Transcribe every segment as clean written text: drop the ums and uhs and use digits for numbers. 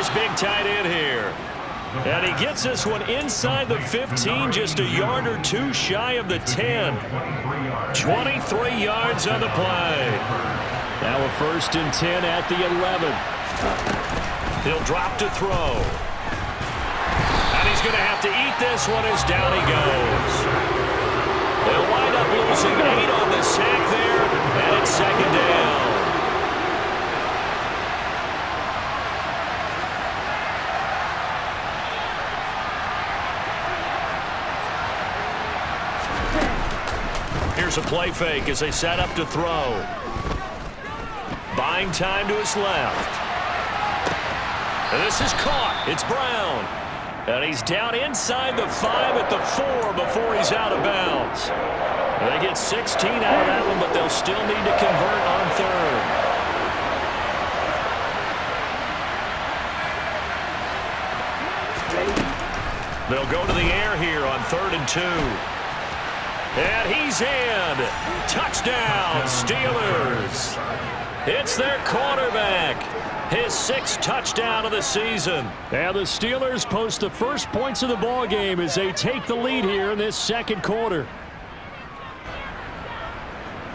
his big tight end here. And he gets this one inside the 15, just a yard or two shy of the 10. 23 yards on the play. Now a 1st and 10 at the 11. He'll drop to throw. And he's going to have to eat this one as down he goes. They'll wind up losing 8 on the sack there, and it's 2nd down. Here's a play fake as they set up to throw. Buying time to his left. And this is caught. It's Brown. And he's down inside the 5 at the 4 before he's out of bounds. They get 16 out of that one, but they'll still need to convert on 3rd. They'll go to the air here on 3rd and 2. And he's in. Touchdown, Steelers. It's their quarterback. His 6th touchdown of the season. And the Steelers post the first points of the ball game as they take the lead here in this 2nd quarter.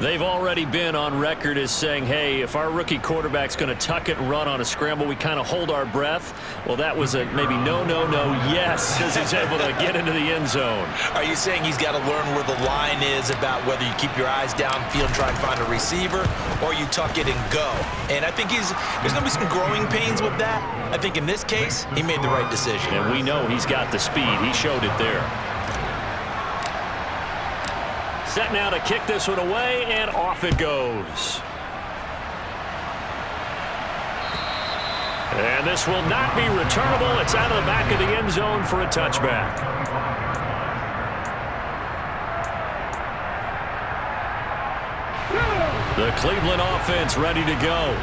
They've already been on record as saying, hey, if our rookie quarterback's going to tuck it and run on a scramble, we kind of hold our breath. Well, that was a maybe no, yes, as he's able to get into the end zone. Are you saying he's got to learn where the line is about whether you keep your eyes downfield and try and find a receiver, or you tuck it and go? And I think there's going to be some growing pains with that. I think in this case, he made the right decision. And we know he's got the speed. He showed it there. Set now to kick this one away, and off it goes. And this will not be returnable. It's out of the back of the end zone for a touchback. The Cleveland offense ready to go.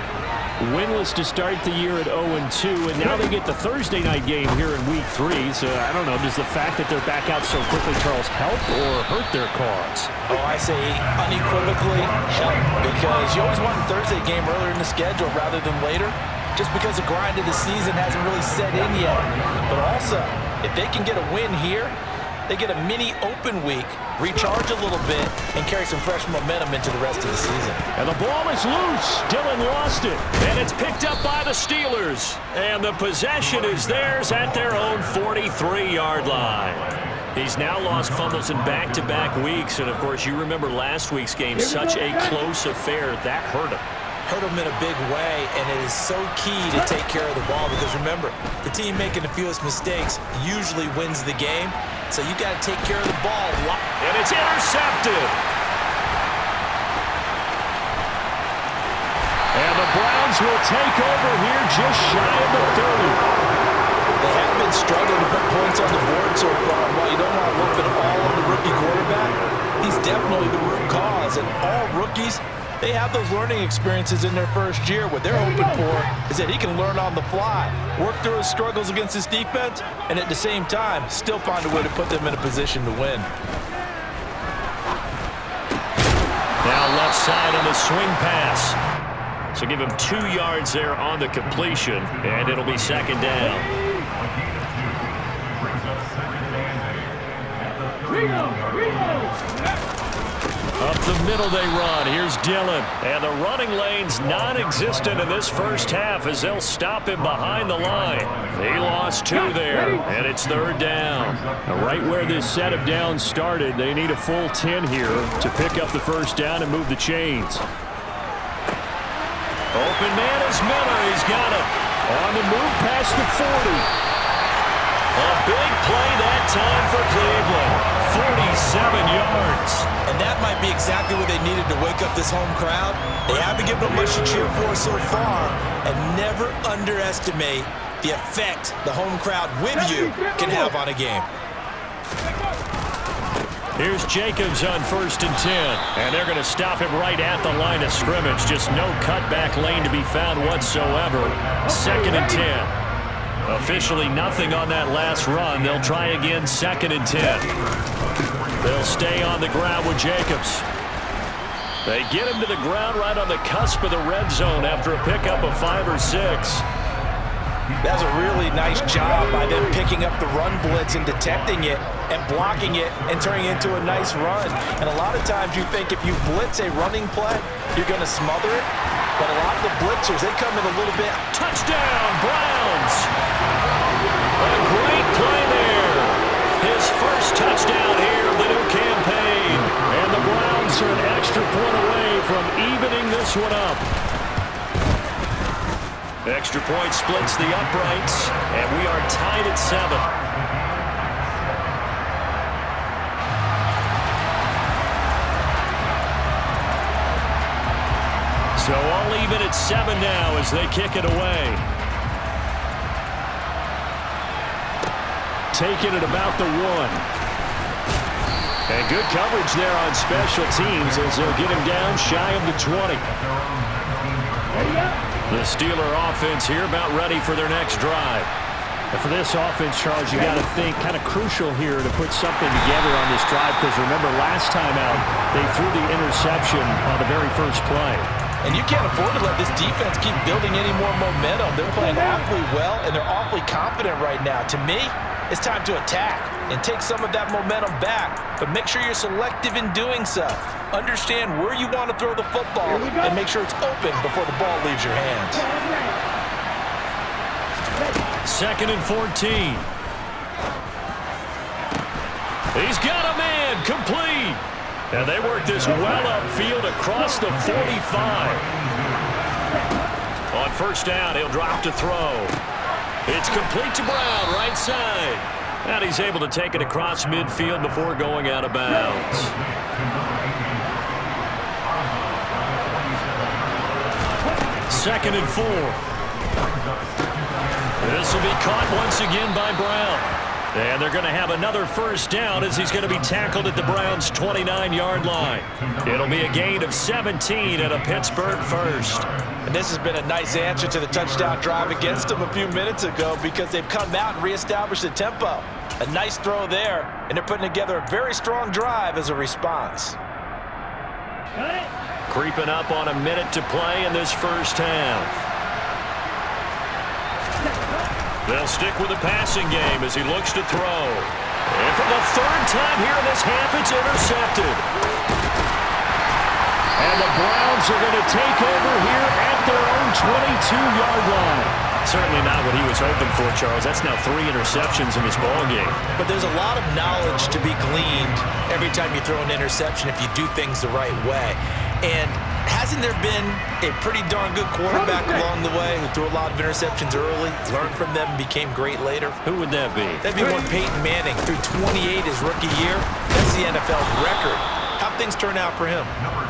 Winless to start the year at 0-2, and now they get the Thursday night game here in Week 3. So, I don't know, does the fact that they're back out so quickly, Charles, help or hurt their cause? Oh, I say unequivocally help, because you always want a Thursday game earlier in the schedule rather than later, just because the grind of the season hasn't really set in yet. But also, if they can get a win here, they get a mini open week, recharge a little bit, and carry some fresh momentum into the rest of the season. And the ball is loose. Dillon lost it. And it's picked up by the Steelers. And the possession is theirs at their own 43-yard line. He's now lost fumbles in back-to-back weeks. And, of course, you remember last week's game, such a close affair. That hurt him. Hurt him in a big way, and it is so key to take care of the ball because, remember, the team making the fewest mistakes usually wins the game. So you got to take care of the ball. And it's intercepted. And the Browns will take over here just shy of the 30. They have been struggling to put points on the board so far. And while you don't want to look at all on the rookie quarterback, he's definitely the root cause. And all rookies, they have those learning experiences in their first year. What they're hoping for is that he can learn on the fly, work through his struggles against his defense, and at the same time, still find a way to put them in a position to win. Now left side on the swing pass. So give him 2 yards there on the completion, and it'll be 2nd down. Up the middle they run. Here's Dillon. And the running lane's non-existent in this first half as they'll stop him behind the line. He lost 2 there, and it's 3rd down. Now, right where this set of downs started, they need a full 10 here to pick up the first down and move the chains. Open man is Miller. He's got it. On the move past the 40. A big play that time for Cleveland. 47 yards. And that might be exactly what they needed to wake up this home crowd. They haven't given them much to cheer for so far. And never underestimate the effect the home crowd with you can have on a game. Here's Jacobs on 1st and 10. And they're going to stop him right at the line of scrimmage. Just no cutback lane to be found whatsoever. 2nd and 10. Officially nothing on that last run. They'll try again 2nd and 10. They'll stay on the ground with Jacobs. They get him to the ground right on the cusp of the red zone after a pickup of 5 or 6. That's a really nice job by them picking up the run blitz and detecting it and blocking it and turning it into a nice run. And a lot of times you think if you blitz a running play, you're going to smother it. But a lot of the blitzers, they come in a little bit. Touchdown, Browns! A great play there. His first touchdown here of the new campaign. And the Browns are an extra point away from evening this one up. Extra point splits the uprights, and we are tied at 7. So all even at 7 now as they kick it away. Taking it about the 1. And good coverage there on special teams as they'll get him down shy of the 20. The Steeler offense here about ready for their next drive. And for this offense, Charles, you got to think kind of crucial here to put something together on this drive because remember last time out they threw the interception on the very first play. And you can't afford to let this defense keep building any more momentum. They're playing awfully well, and they're awfully confident right now. To me, it's time to attack and take some of that momentum back, but make sure you're selective in doing so. Understand where you want to throw the football and make sure it's open before the ball leaves your hands. 2nd and 14. He's got a man, complete. And they work this well upfield across the 45. On first down, he'll drop to throw. It's complete to Brown, right side. And he's able to take it across midfield before going out of bounds. Second and 4. This will be caught once again by Brown. And they're going to have another first down as he's going to be tackled at the Browns' 29-yard line. It'll be a gain of 17 and a Pittsburgh first. And this has been a nice answer to the touchdown drive against them a few minutes ago because they've come out and reestablished the tempo. A nice throw there, and they're putting together a very strong drive as a response. Creeping up on a minute to play in this first half. They'll stick with the passing game as he looks to throw. And for the third time here in this half, it's intercepted. And the Browns are going to take over here at their own 22-yard line. Certainly not what he was hoping for, Charles. That's now 3 interceptions in this ballgame. But there's a lot of knowledge to be gleaned every time you throw an interception if you do things the right way. And hasn't there been a pretty darn good quarterback along the way who threw a lot of interceptions early, learned from them, and became great later? Who would that be? That'd be one Peyton Manning. Threw 28 his rookie year. That's the NFL record. How'd things turn out for him?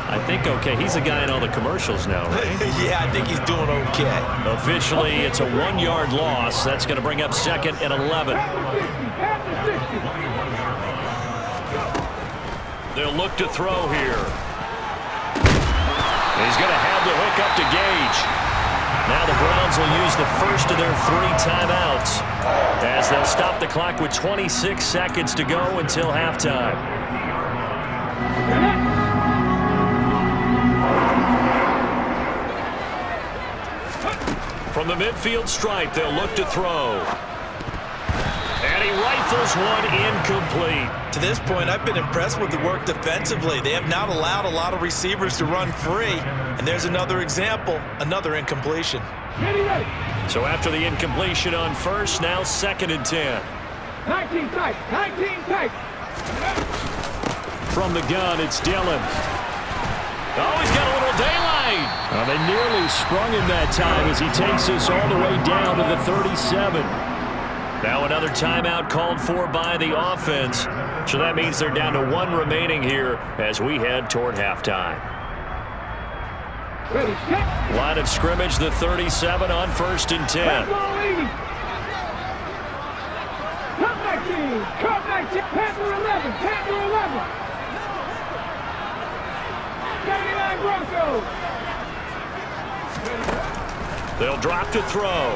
I think okay. He's the guy in all the commercials now, right? Yeah, I think he's doing okay. Officially, it's a 1-yard loss. That's going to bring up 2nd and 11. They'll look to throw here. He's going to have the hook up to Gage. Now the Browns will use the first of their 3 timeouts as they'll stop the clock with 26 seconds to go until halftime. From the midfield stripe, they'll look to throw. And he rifles one incomplete. To this point, I've been impressed with the work defensively. They have not allowed a lot of receivers to run free. And there's another example, another incompletion. So after the incompletion on first, now 2nd and 10. 19 tight, 19 tight. From the gun, it's Dillon. Oh, he's got a little daylight. Well, they nearly sprung him that time as he takes us all the way down to the 37. Now another timeout called for by the offense. So that means they're down to 1 remaining here as we head toward halftime. Ready, set. Line of scrimmage, the 37 on 1st and 10. Cut 19, cut 19, Panther 11, Panther 11. 79 Broncos. They'll drop to throw.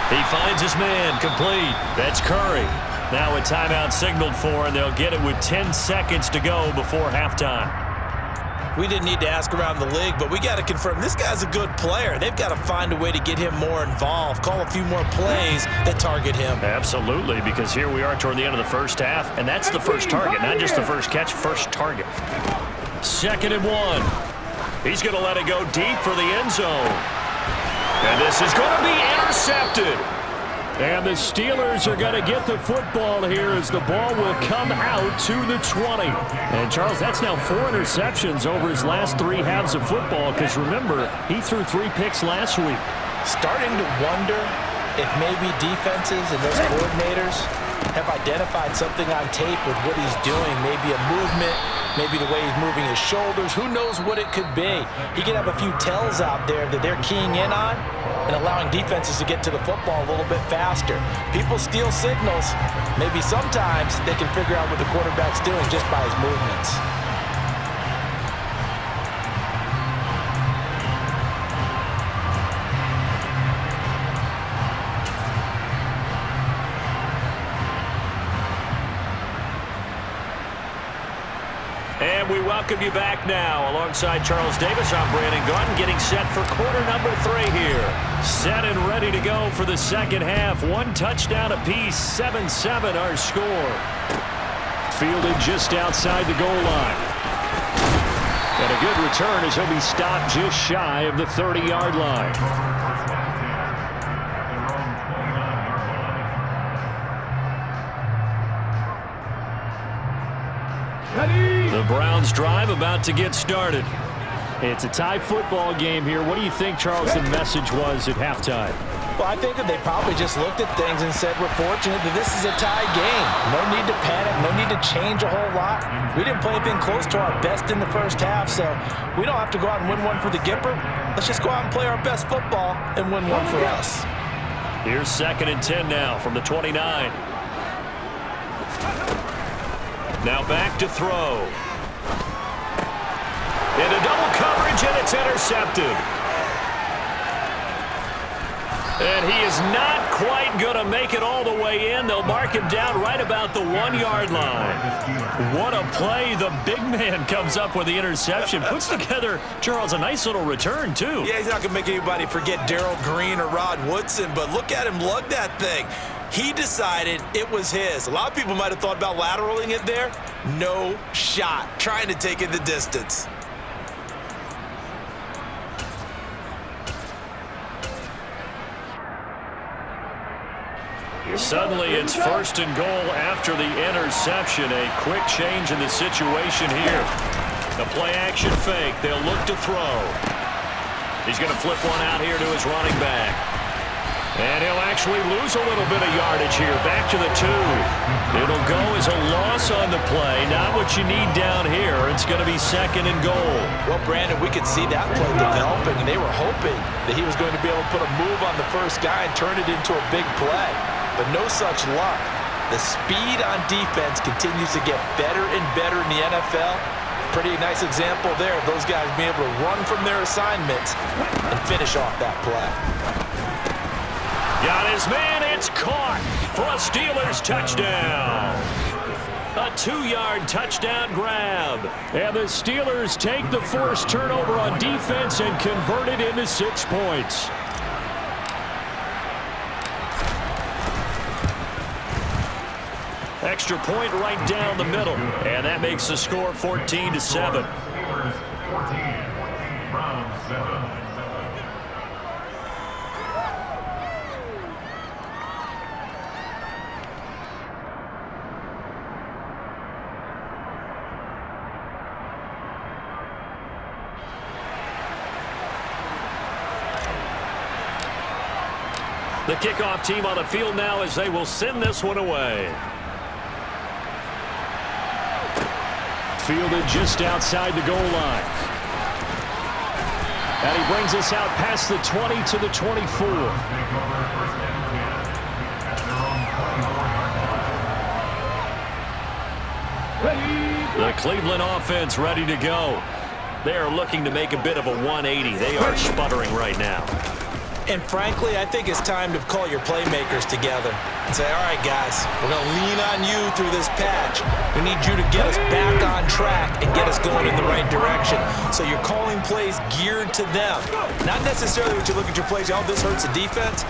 He finds his man, complete. That's Curry. Now a timeout signaled for, and they'll get it with 10 seconds to go before halftime. We didn't need to ask around the league, but we got to confirm this guy's a good player. They've got to find a way to get him more involved, call a few more plays that target him. Absolutely, because here we are toward the end of the first half, and that's the first target, not just the first catch, first target. 2nd and 1. He's going to let it go deep for the end zone. And this is going to be intercepted. And the Steelers are going to get the football here as the ball will come out to the 20. And, Charles, that's now 4 interceptions over his last 3 halves of football because, remember, he threw 3 picks last week. Starting to wonder if maybe defenses and those coordinators have identified something on tape with what he's doing, maybe a movement, maybe the way he's moving his shoulders. Who knows what it could be? He could have a few tells out there that they're keying in on and allowing defenses to get to the football a little bit faster. People steal signals. Maybe sometimes they can figure out what the quarterback's doing just by his movements. And we welcome you back now. Alongside Charles Davis, I'm Brandon Gaudin, getting set for quarter number 3 here. Set and ready to go for the second half. 1 touchdown apiece, 7-7 our score. Fielded just outside the goal line. And a good return as he'll be stopped just shy of the 30-yard line. The Browns drive about to get started. It's a tie football game here. What do you think, Charles, the message was at halftime? Well, I think that they probably just looked at things and said, we're fortunate that this is a tie game. No need to panic. No need to change a whole lot. We didn't play anything close to our best in the first half, so we don't have to go out and win one for the Gipper. Let's just go out and play our best football and win one for us. Here's 2nd and 10 now from the 29. Now back to throw. Into double coverage, and it's intercepted. And he is not quite going to make it all the way in. They'll mark him down right about the 1-yard line. What a play. The big man comes up with the interception. Puts together, Charles, a nice little return, too. Yeah, he's not going to make anybody forget Darrell Green or Rod Woodson, but look at him lug that thing. He decided it was his. A lot of people might have thought about lateraling it there. No shot. Trying to take it the distance. Suddenly it's 1st and goal after the interception. A quick change in the situation here. The play-action fake. They'll look to throw. He's going to flip one out here to his running back. And he'll actually lose a little bit of yardage here. Back to the 2. It'll go as a loss on the play. Not what you need down here. It's going to be 2nd and goal. Well, Brandon, we could see that play developing, and they were hoping that he was going to be able to put a move on the first guy and turn it into a big play. But no such luck. The speed on defense continues to get better and better in the NFL. Pretty nice example there of those guys being able to run from their assignments and finish off that play. Got his man. It's caught for a Steelers touchdown. A 2-yard touchdown grab. And the Steelers take the forced turnover on defense and convert it into 6 points. Extra point right down the middle. And that makes the score 14-7. The kickoff team on the field now as they will send this one away. Fielded just outside the goal line. And he brings us out past the 20 to the 24. The Cleveland offense ready to go. They are looking to make a bit of a 180. They are sputtering right now. And frankly, I think it's time to call your playmakers together and say, all right, guys, we're going to lean on you through this patch. We need you to get us back on track and get us going in the right direction. So you're calling plays geared to them. Not necessarily when you look at your plays, oh, this hurts the defense.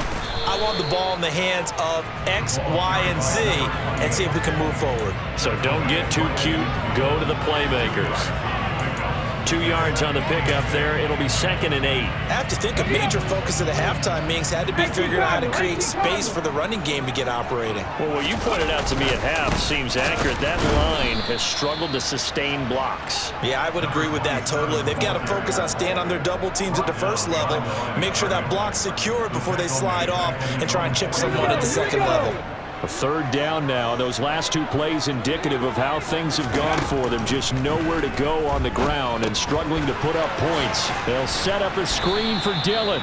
I want the ball in the hands of X, Y, and Z and see if we can move forward. So don't get too cute. Go to the playmakers. 2 yards on the pickup there. It'll be 2nd and 8. I have to think a major focus of the halftime meetings had to be figuring out how to create space for the running game to get operating. Well, what you pointed out to me at half seems accurate. That line has struggled to sustain blocks. Yeah, I would agree with that totally. They've got to focus on staying on their double teams at the first level, make sure that block's secured before they slide off and try and chip someone at the second level. A 3rd down now. Those last 2 plays indicative of how things have gone for them. Just nowhere to go on the ground and struggling to put up points. They'll set up a screen for Dillon.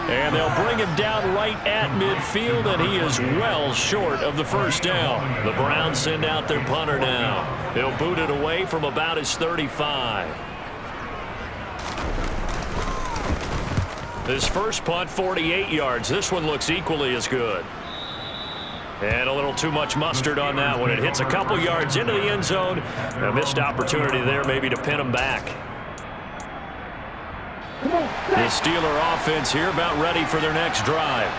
And they'll bring him down right at midfield, and he is well short of the 1st down. The Browns send out their punter now. They'll boot it away from about his 35. This first punt, 48 yards. This one looks equally as good. And a little too much mustard on that one. It hits a couple yards into the end zone. A missed opportunity there maybe to pin him back. The Steeler offense here about ready for their next drive.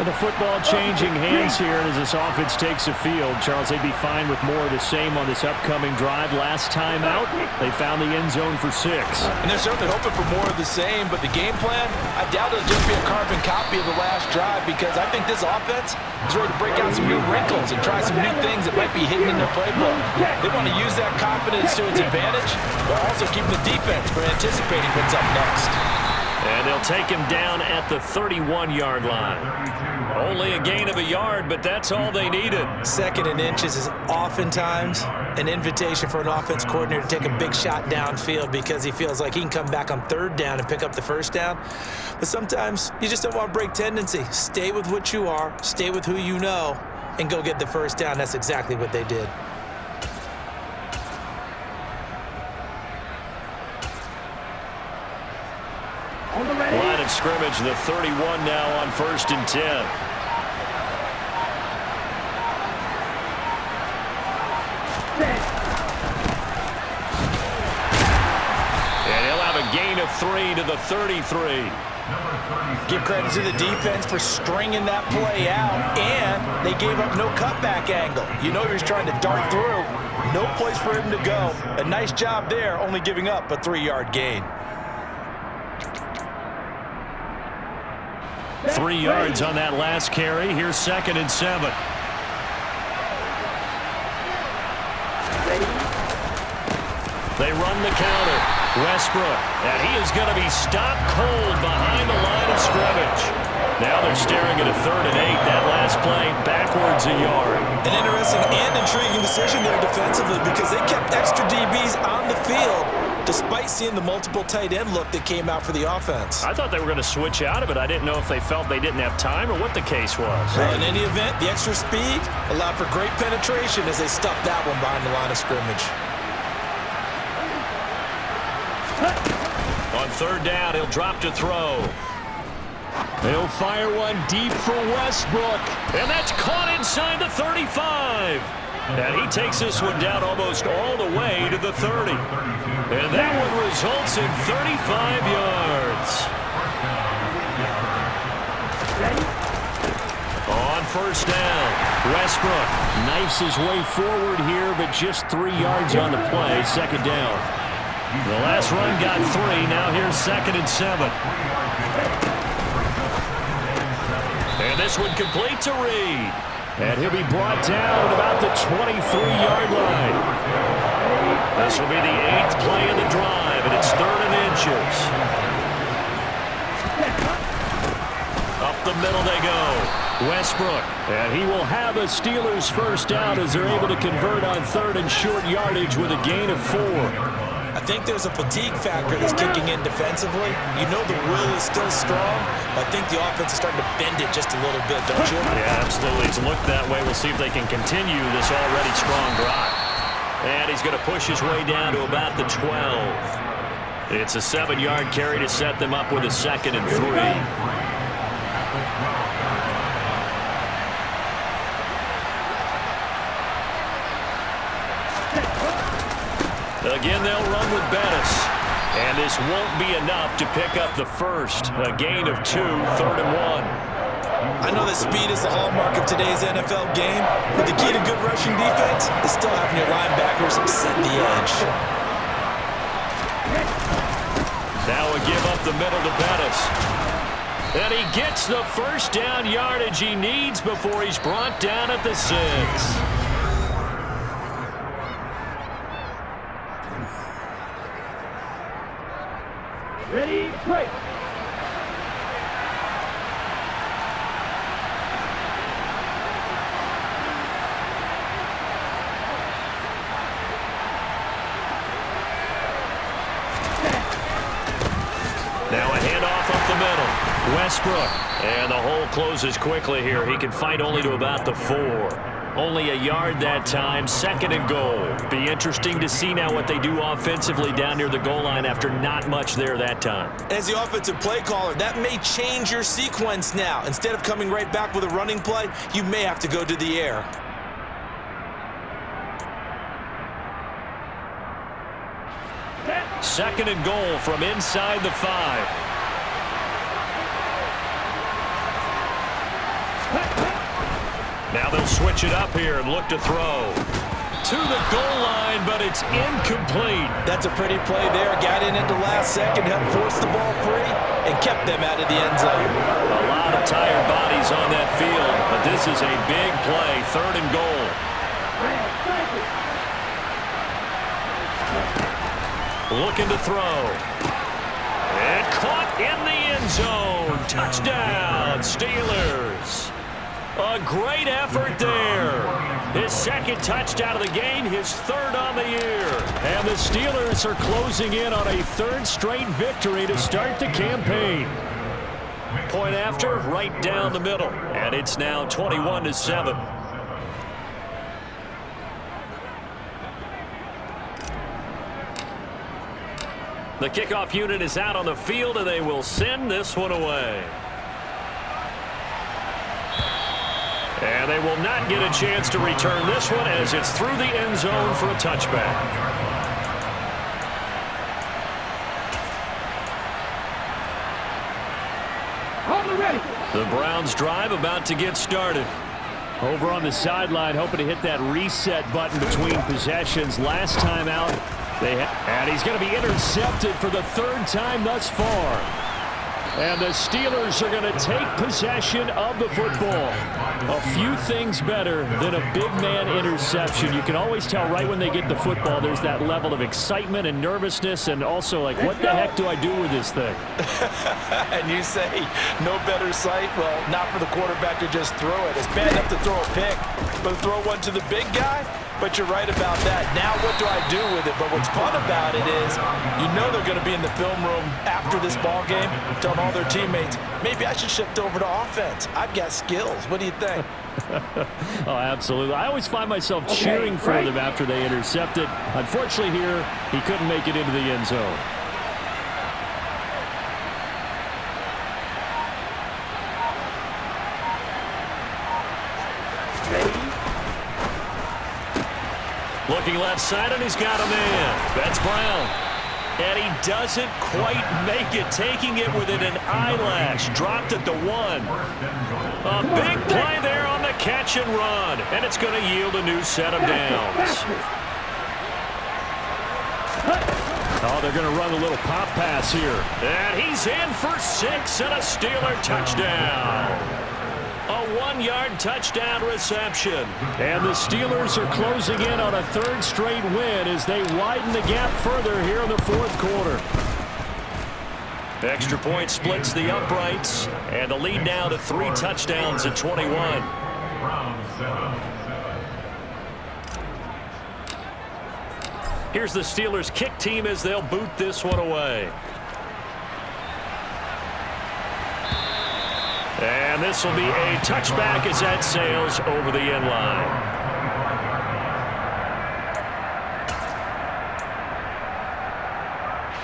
And the football changing hands here as this offense takes the field. Charles, they'd be fine with more of the same on this upcoming drive. Last time out, they found the end zone for 6. And they're certainly hoping for more of the same, but the game plan, I doubt it'll just be a carbon copy of the last drive because I think this offense is ready to break out some new wrinkles and try some new things that might be hidden in their playbook. They want to use that confidence to its advantage, while also keeping the defense from anticipating what's up next. And they'll take him down at the 31-yard line. Only a gain of a yard, but that's all they needed. 2nd and inches is oftentimes an invitation for an offense coordinator to take a big shot downfield because he feels like he can come back on 3rd down and pick up the 1st down. But sometimes you just don't want to break tendency. Stay with what you are, stay with who you know, and go get the 1st down. That's exactly what they did. Line of scrimmage, the 31 now on 1st and 10. And he'll have a gain of 3 to the 33. Give credit to the defense for stringing that play out, and they gave up no cutback angle. You know he was trying to dart through. No place for him to go. A nice job there, only giving up a 3-yard gain. 3 yards on that last carry. Here's 2nd and 7. They run the counter. Westbrook, and he is going to be stopped cold behind the line of scrimmage. Now they're staring at a 3rd and 8. That last play backwards a yard. An interesting and intriguing decision there defensively because they kept extra DBs on the field despite seeing the multiple tight end look that came out for the offense. I thought they were going to switch out of it. I didn't know if they felt they didn't have time or what the case was. Well, in any event, the extra speed allowed for great penetration as they stuffed that one behind the line of scrimmage. On 3rd down, he'll drop to throw. He'll fire one deep for Westbrook. And that's caught inside the 35. And he takes this one down almost all the way to the 30. And that one results in 35 yards. On 1st down, Westbrook knifes his way forward here, but just 3 yards on the play. 2nd down. The last run got 3. Now here's 2nd and 7. And this one complete to Reed. And he'll be brought down at about the 23-yard line. This will be the 8th play of the drive, and it's 3rd and inches. Up the middle they go. Westbrook. And he will have a Steelers 1st down as they're able to convert on 3rd and short yardage with a gain of 4. I think there's a fatigue factor that's kicking in defensively. You know the will is still strong, but I think the offense is starting to bend it just a little bit, don't you? Yeah, absolutely. It's looked that way. We'll see if they can continue this already strong drive. And he's going to push his way down to about the 12. It's a 7-yard carry to set them up with a 2nd and 3. this won't be enough to pick up the first. A gain of 2, 3rd and 1. I know that speed is the hallmark of today's NFL game, but the key to good rushing defense is still having your linebackers set the edge. Now a give up the middle to Bettis. And he gets the first down yardage he needs before he's brought down at the 6. Ready, play. Now a handoff up the middle. Westbrook. And the hole closes quickly here. He can fight only to about the 4. Only a yard that time. 2nd and goal. Be interesting to see now what they do offensively down near the goal line after not much there that time. As the offensive play caller, that may change your sequence now. Instead of coming right back with a running play, you may have to go to the air. Second and goal from inside the 5. Now they'll switch it up here and look to throw. To the goal line, but it's incomplete. That's a pretty play there. Got in at the last second, helped force the ball free, and kept them out of the end zone. A lot of tired bodies on that field, but this is a big play. 3rd and goal. Looking to throw. And caught in the end zone. Touchdown, Steelers. A great effort there. His 2nd touchdown of the game, his 3rd on the year. And the Steelers are closing in on a 3rd straight victory to start the campaign. Point after, right down the middle. And it's now 21-7. The kickoff unit is out on the field, and they will send this one away. And they will not get a chance to return this one as it's through the end zone for a touchback. The Browns drive about to get started. Over on the sideline, hoping to hit that reset button between possessions. Last time out, and he's going to be intercepted for the 3rd time thus far. And the Steelers are going to take possession of the football. A few things better than a big man interception. You can always tell right when they get the football, there's that level of excitement and nervousness, and also like, what the heck do I do with this thing? And you say, no better sight? Well, not for the quarterback to just throw it. It's bad enough to throw a pick, but to throw one to the big guy? But you're right about that. Now what do I do with it? But what's fun about it is you know they're going to be in the film room after this ball game telling all their teammates, maybe I should shift over to offense. I've got skills. What do you think? Oh, absolutely. I always find myself cheering for them after they intercept it. Unfortunately here, he couldn't make it into the end zone. Looking left side, and he's got a man. That's Brown. And he doesn't quite make it, taking it within an eyelash. Dropped at the 1. A big play there on the catch and run. And it's going to yield a new set of downs. Oh, they're going to run a little pop pass here. And he's in for 6 and a Steeler touchdown. A 1-yard touchdown reception. And the Steelers are closing in on a 3rd straight win as they widen the gap further here in the 4th quarter. Extra point splits the uprights, and the lead now to 3 touchdowns at 21. Here's the Steelers kick team as they'll boot this one away. And this will be a touchback as that sails over the end line.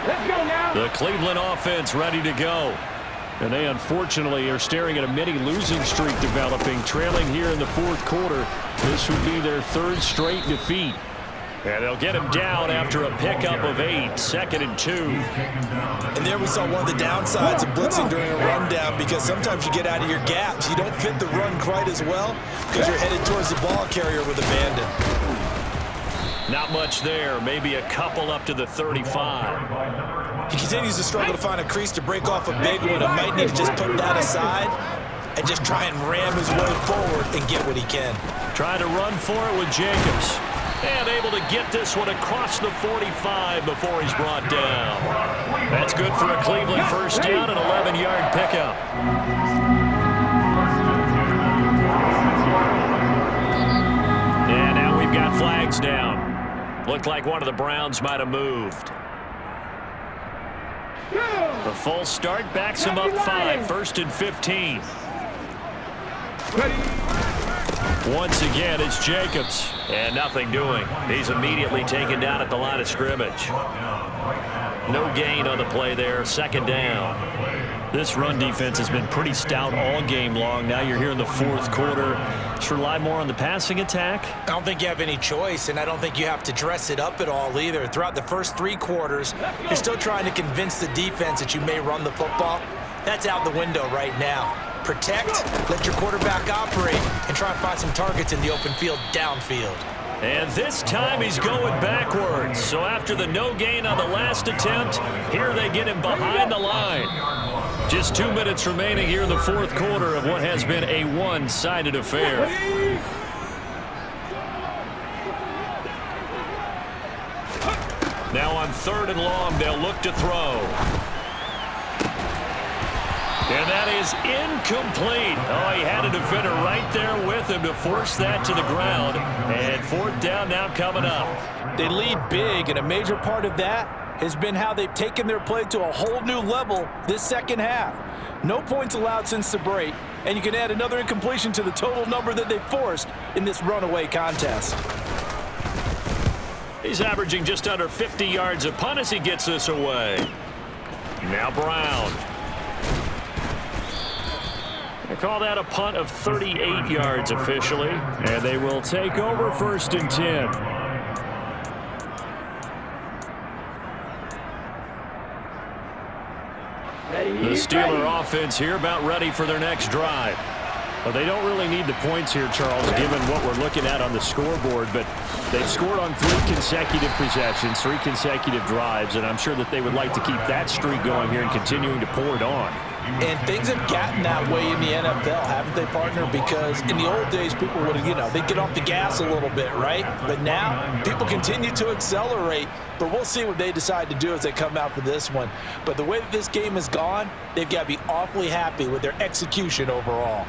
Let's go now. The Cleveland offense ready to go. And they unfortunately are staring at a mini losing streak developing, trailing here in the 4th quarter. This would be their 3rd straight defeat. And they'll get him down after a pickup of 8, 2nd and 2. And there we saw one of the downsides of blitzing during a rundown, because sometimes you get out of your gaps. You don't fit the run quite as well because you're headed towards the ball carrier with abandon. Not much there, maybe a couple up to the 35. He continues to struggle to find a crease to break off a big one. It might need to just put that aside and just try and ram his way forward and get what he can. Trying to run for it with Jacobs. And able to get this one across the 45 before he's brought down. That's good for a Cleveland first down, an 11-yard pickup. And now we've got flags down. Looked like one of the Browns might have moved. The full start backs him up 5, 1st and 15. Once again, it's Jacobs, and nothing doing. He's immediately taken down at the line of scrimmage. No gain on the play there, 2nd down. This run defense has been pretty stout all game long. Now you're here in the 4th quarter. Just rely more on the passing attack? I don't think you have any choice, and I don't think you have to dress it up at all either. Throughout the first 3 quarters, you're still trying to convince the defense that you may run the football. That's out the window right now. Protect, let your quarterback operate, and try and find some targets in the open field downfield. And this time he's going backwards. So after the no gain on the last attempt, here they get him behind the line. Just 2 minutes remaining here in the 4th quarter of what has been a one-sided affair. Now on 3rd and long, they'll look to throw. And that is incomplete. Oh, he had a defender right there with him to force that to the ground. And 4th down now coming up. They lead big, and a major part of that has been how they've taken their play to a whole new level this 2nd half. No points allowed since the break, and you can add another incompletion to the total number that they forced in this runaway contest. He's averaging just under 50 yards a punt as he gets this away. Now Brown. They call that a punt of 38 yards officially. And they will take over 1st and 10. The Steeler offense here about ready for their next drive. Well, they don't really need the points here, Charles, given what we're looking at on the scoreboard, but they've scored on 3 consecutive possessions, 3 consecutive drives, and I'm sure that they would like to keep that streak going here and continuing to pour it on. And things have gotten that way in the NFL, haven't they, partner? Because in the old days, people would, they'd get off the gas a little bit, right? But now, people continue to accelerate. But we'll see what they decide to do as they come out for this one. But the way that this game has gone, they've got to be awfully happy with their execution overall.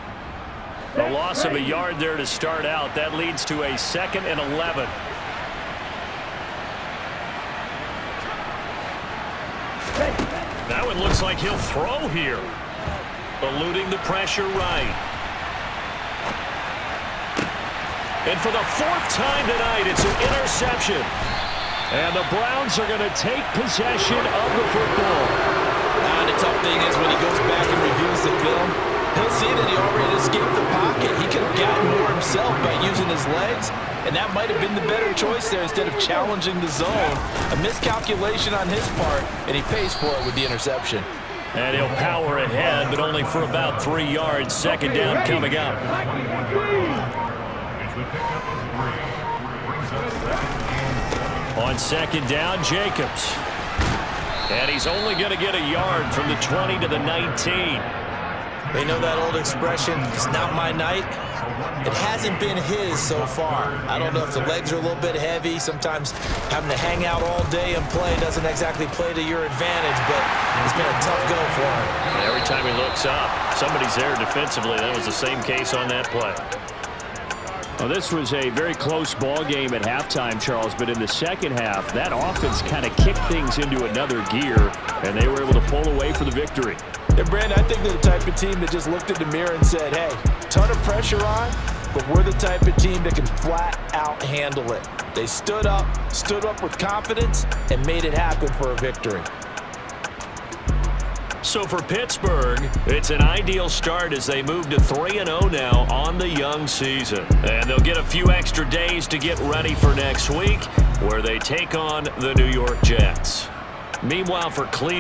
A loss of a yard there to start out. That leads to a 2nd and 11. That one looks like he'll throw here. Eluding the pressure right. And for the 4th time tonight, it's an interception. And the Browns are going to take possession of the football. The tough thing is when he goes back and reviews the film, he'll see that he already escaped the pocket. He could have gotten more himself by using his legs, and that might have been the better choice there instead of challenging the zone. A miscalculation on his part, and he pays for it with the interception. And he'll power ahead, but only for about 3 yards. 2nd down coming up. On 2nd down, Jacobs. And he's only going to get a yard from the 20 to the 19. They know that old expression, it's not my night. It hasn't been his so far. I don't know if the legs are a little bit heavy. Sometimes having to hang out all day and play doesn't exactly play to your advantage, but it's been a tough go for him. And every time he looks up, somebody's there defensively. That was the same case on that play. Well, this was a very close ball game at halftime, Charles, but in the 2nd half, that offense kind of kicked things into another gear, and they were able to pull away for the victory. And Brandon, I think they're the type of team that just looked in the mirror and said, hey, ton of pressure on, but we're the type of team that can flat out handle it. They stood up with confidence, and made it happen for a victory. So for Pittsburgh, it's an ideal start as they move to 3-0 now on the young season. And they'll get a few extra days to get ready for next week. where they take on the New York Jets. Meanwhile, for Cleveland,